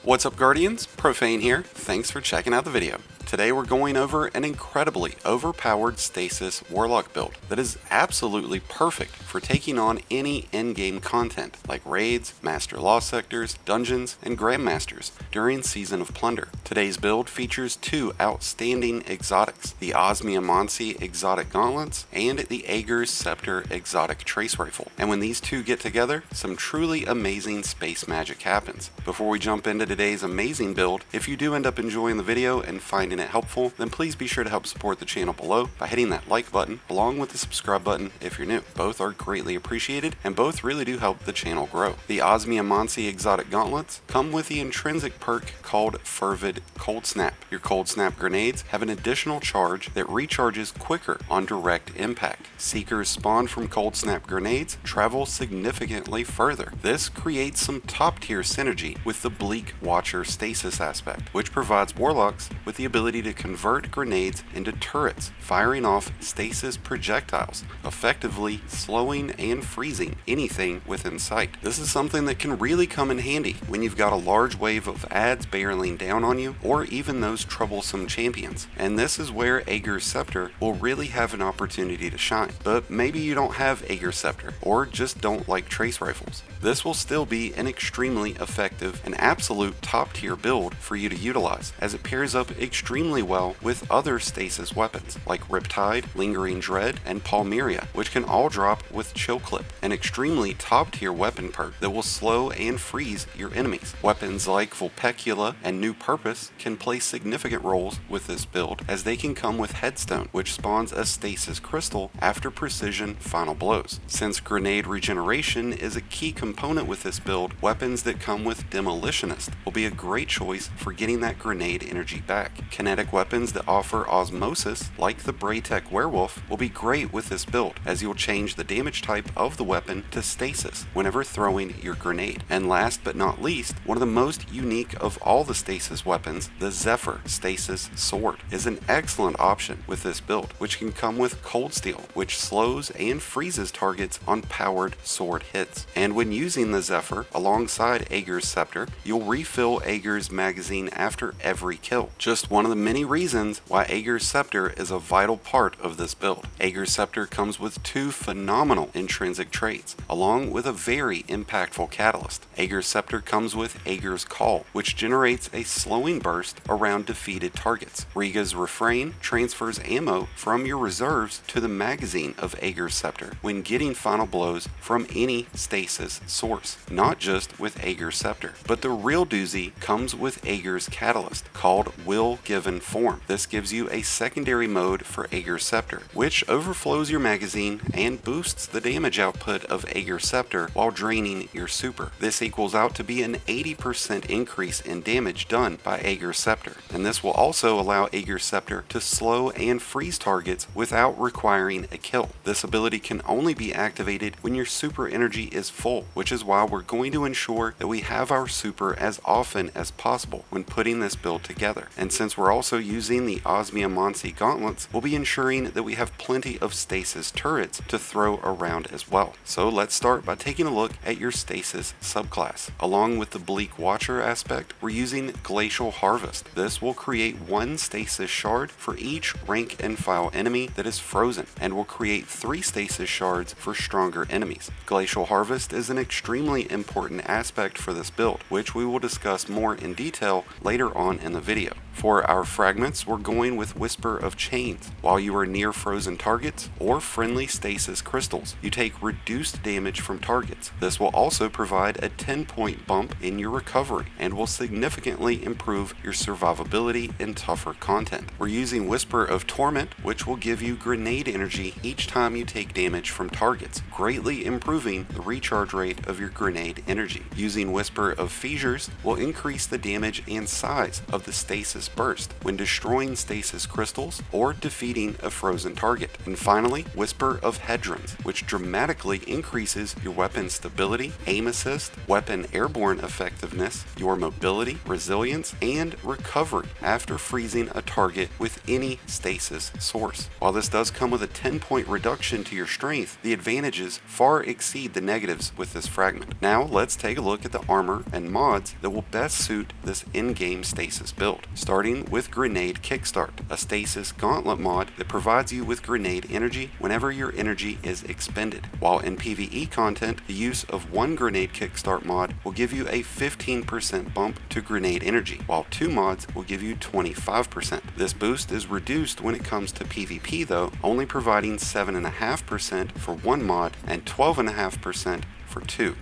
What's up, Guardians? Profane here. Thanks for checking out the video. Today we're going over an incredibly overpowered Stasis Warlock build that is absolutely perfect for taking on any in-game content like raids, Master Lost Sectors, dungeons, and Grandmasters during Season of Plunder. Today's build features two outstanding exotics, the Osmiomancy exotic Gauntlets and the Ager's Scepter exotic trace rifle. And when these two get together, some truly amazing space magic happens. Before we jump into today's amazing build, if you do end up enjoying the video and finding it helpful, then please be sure to help support the channel below by hitting that like button along with the subscribe button if you're new. Both are greatly appreciated and both really do help the channel grow. The Osmiomancy exotic gauntlets come with the intrinsic perk called Fervid Cold Snap. Your Cold Snap grenades have an additional charge that recharges quicker on direct impact. Seekers spawned from Cold Snap grenades travel significantly further. This creates some top tier synergy with the Bleak Watcher stasis aspect, which provides warlocks with the ability to convert grenades into turrets, firing off stasis projectiles, effectively slowing and freezing anything within sight. This is something that can really come in handy when you've got a large wave of adds barreling down on you, or even those troublesome champions. And this is where Ager's Scepter will really have an opportunity to shine. But maybe you don't have Ager's Scepter, or just don't like trace rifles. This will still be an extremely effective and absolute top tier build for you to utilize, as it pairs up extremely well with other stasis weapons like Riptide, Lingering Dread, and Palmyria, which can all drop with Chill Clip, an extremely top tier weapon perk that will slow and freeze your enemies. Weapons like Vulpecula and New Purpose can play significant roles with this build, as they can come with Headstone, which spawns a stasis crystal after precision final blows. Since grenade regeneration is a key component with this build, weapons that come with Demolitionist will be a great choice for getting that grenade energy back. Kinetic weapons that offer osmosis, like the Braytech Werewolf, will be great with this build, as you'll change the damage type of the weapon to stasis whenever throwing your grenade. And last but not least, one of the most unique of all the stasis weapons, the Zephyr Stasis Sword, is an excellent option with this build, which can come with Cold Steel, which slows and freezes targets on powered sword hits. And when using the Zephyr alongside Ager's Scepter, you'll refill Ager's magazine after every kill. Just one of the many reasons why Ager's Scepter is a vital part of this build. Ager's Scepter comes with two phenomenal intrinsic traits, along with a very impactful catalyst. Ager's Scepter comes with Ager's Call, which generates a slowing burst around defeated targets. Riga's Refrain transfers ammo from your reserves to the magazine of Ager's Scepter when getting final blows from any stasis source, not just with Ager's Scepter. But the real doozy comes with Ager's Catalyst, called Will Given Form. This gives you a secondary mode for Ager's Scepter, which overflows your magazine and boosts the damage output of Ager's Scepter while draining your super. This equals out to be an 80% increase in damage done by Ager's Scepter, and this will also allow Ager's Scepter to slow and freeze targets without requiring a kill. This ability can only be activated when your super energy is full, which is why we're going to ensure that we have our super as often as possible when putting this build together. And since we're also using the Osmiomancy gauntlets, we'll be ensuring that we have plenty of stasis turrets to throw around as well. So let's start by taking a look at your stasis subclass. Along with the Bleak Watcher aspect, we're using Glacial Harvest. This will create one stasis shard for each rank and file enemy that is frozen, and will create 3 stasis shards for stronger enemies. Glacial Harvest is an extremely important aspect for this build, which we will discuss more in detail later on in the video. For our fragments, we're going with Whisper of Chains. While you are near frozen targets or friendly stasis crystals, you take reduced damage from targets. This will also provide a 10-point bump in your recovery and will significantly improve your survivability in tougher content. We're using Whisper of Torment, which will give you grenade energy each time you take damage from targets, greatly improving the recharge rate of your grenade energy. Using Whisper of Fissures will increase the damage and size of the stasis burst, boost when destroying stasis crystals or defeating a frozen target. And finally, Whisper of Hedrons, which dramatically increases your weapon stability, aim assist, weapon airborne effectiveness, your mobility, resilience, and recovery after freezing a target with any stasis source. While this does come with a 10-point reduction to your strength, the advantages far exceed the negatives with this fragment. Now let's take a look at the armor and mods that will best suit this in-game stasis build. Starting with Grenade Kickstart, a stasis gauntlet mod that provides you with grenade energy whenever your energy is expended. While in PvE content, the use of one Grenade Kickstart mod will give you a 15% bump to grenade energy, while two mods will give you 25%. This boost is reduced when it comes to PvP though, only providing 7.5% for one mod and 12.5% for two.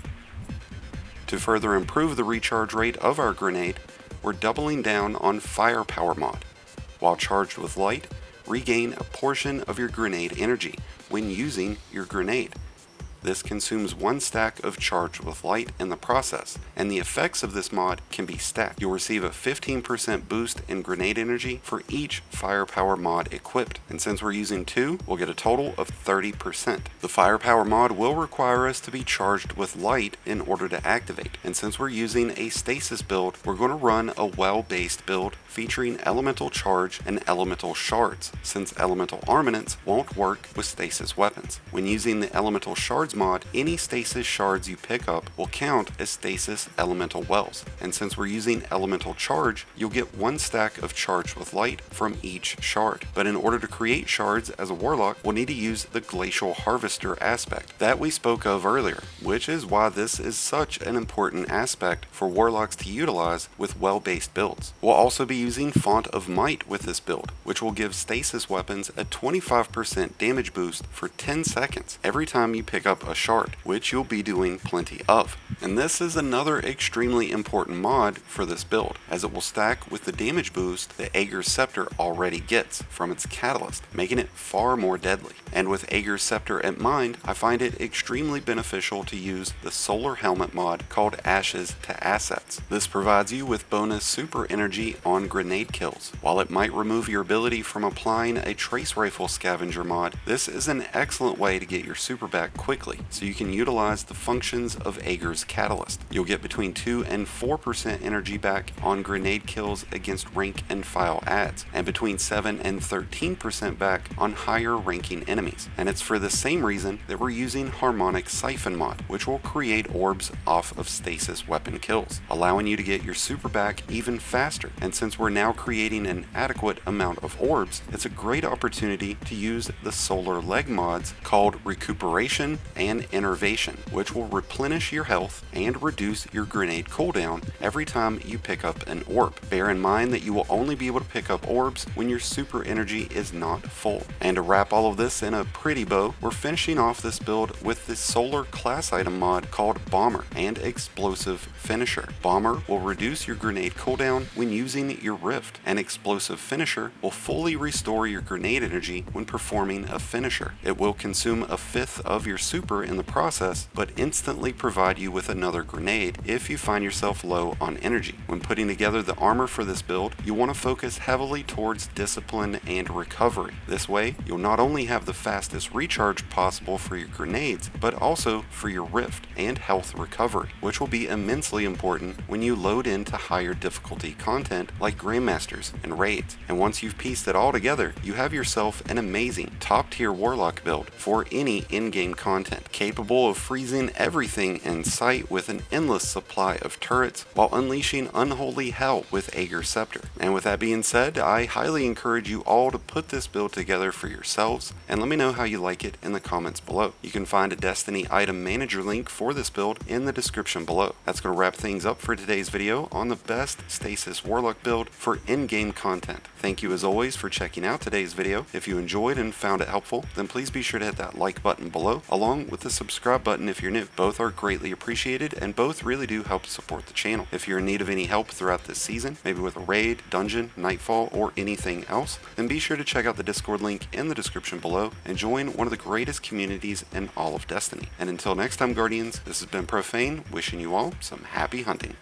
To further improve the recharge rate of our grenade, we're doubling down on Firepower mod. While charged with light, regain a portion of your grenade energy when using your grenade. This consumes one stack of Charged with Light in the process, and the effects of this mod can be stacked. You'll receive a 15% boost in grenade energy for each Firepower mod equipped, and since we're using two, we'll get a total of 30%. The Firepower mod will require us to be charged with light in order to activate, and since we're using a stasis build, we're going to run a well-based build featuring Elemental Charge and Elemental Shards, since Elemental Armaments won't work with stasis weapons. When using the Elemental Shards mod, any stasis shards you pick up will count as stasis elemental wells, and since we're using Elemental Charge, you'll get one stack of Charged with Light from each shard. But in order to create shards as a warlock, we'll need to use the Glacial Harvester aspect that we spoke of earlier, which is why this is such an important aspect for warlocks to utilize with well-based builds. We'll also be using Font of Might with this build, which will give stasis weapons a 25% damage boost for 10 seconds every time you pick up a shard, which you'll be doing plenty of. And this is another extremely important mod for this build, as it will stack with the damage boost that Ager's Scepter already gets from its catalyst, making it far more deadly. And with Ager's Scepter in mind, I find it extremely beneficial to use the Solar Helmet mod called Ashes to Assets. This provides you with bonus super energy on grenade kills. While it might remove your ability from applying a Trace Rifle Scavenger mod, this is an excellent way to get your super back quickly, so you can utilize the functions of Ager's Catalyst. You'll get between 2 and 4% energy back on grenade kills against rank and file adds, and between 7 and 13% back on higher ranking enemies. And it's for the same reason that we're using Harmonic Siphon mod, which will create orbs off of stasis weapon kills, allowing you to get your super back even faster. And since we're now creating an adequate amount of orbs, it's a great opportunity to use the solar leg mods called Recuperation and Innervation, which will replenish your health and reduce your grenade cooldown every time you pick up an orb. Bear in mind that you will only be able to pick up orbs when your super energy is not full. And to wrap all of this in a pretty bow, we're finishing off this build with the solar class item mod called Bomber and Explosive Finisher. Bomber will reduce your grenade cooldown when using your Rift, and Explosive Finisher will fully restore your grenade energy when performing a finisher. It will consume a fifth of your super in the process, but instantly provide you with another grenade if you find yourself low on energy. When putting together the armor for this build, you want to focus heavily towards discipline and recovery. This way, you'll not only have the fastest recharge possible for your grenades, but also for your Rift and health recovery, which will be immensely important when you load into higher difficulty content like Grandmasters and Raids. And once you've pieced it all together, you have yourself an amazing top-tier Warlock build for any in-game content, capable of freezing everything in sight with an endless supply of turrets while unleashing unholy hell with Ager's Scepter. And with that being said, I highly encourage you all to put this build together for yourselves, and let me know how you like it in the comments below. You can find a Destiny item manager link for this build in the description below. That's going to wrap things up for today's video on the best Stasis Warlock build for in-game content. Thank you as always for checking out today's video. If you enjoyed and found it helpful, then please be sure to hit that like button below, along with the subscribe button if you're new. Both are greatly appreciated, and both really do help support the channel. If you're in need of any help throughout this season, maybe with a raid, dungeon, nightfall, or anything else, then be sure to check out the Discord link in the description below and join one of the greatest communities in all of Destiny. And until next time, Guardians, this has been Profane, wishing you all some happy hunting.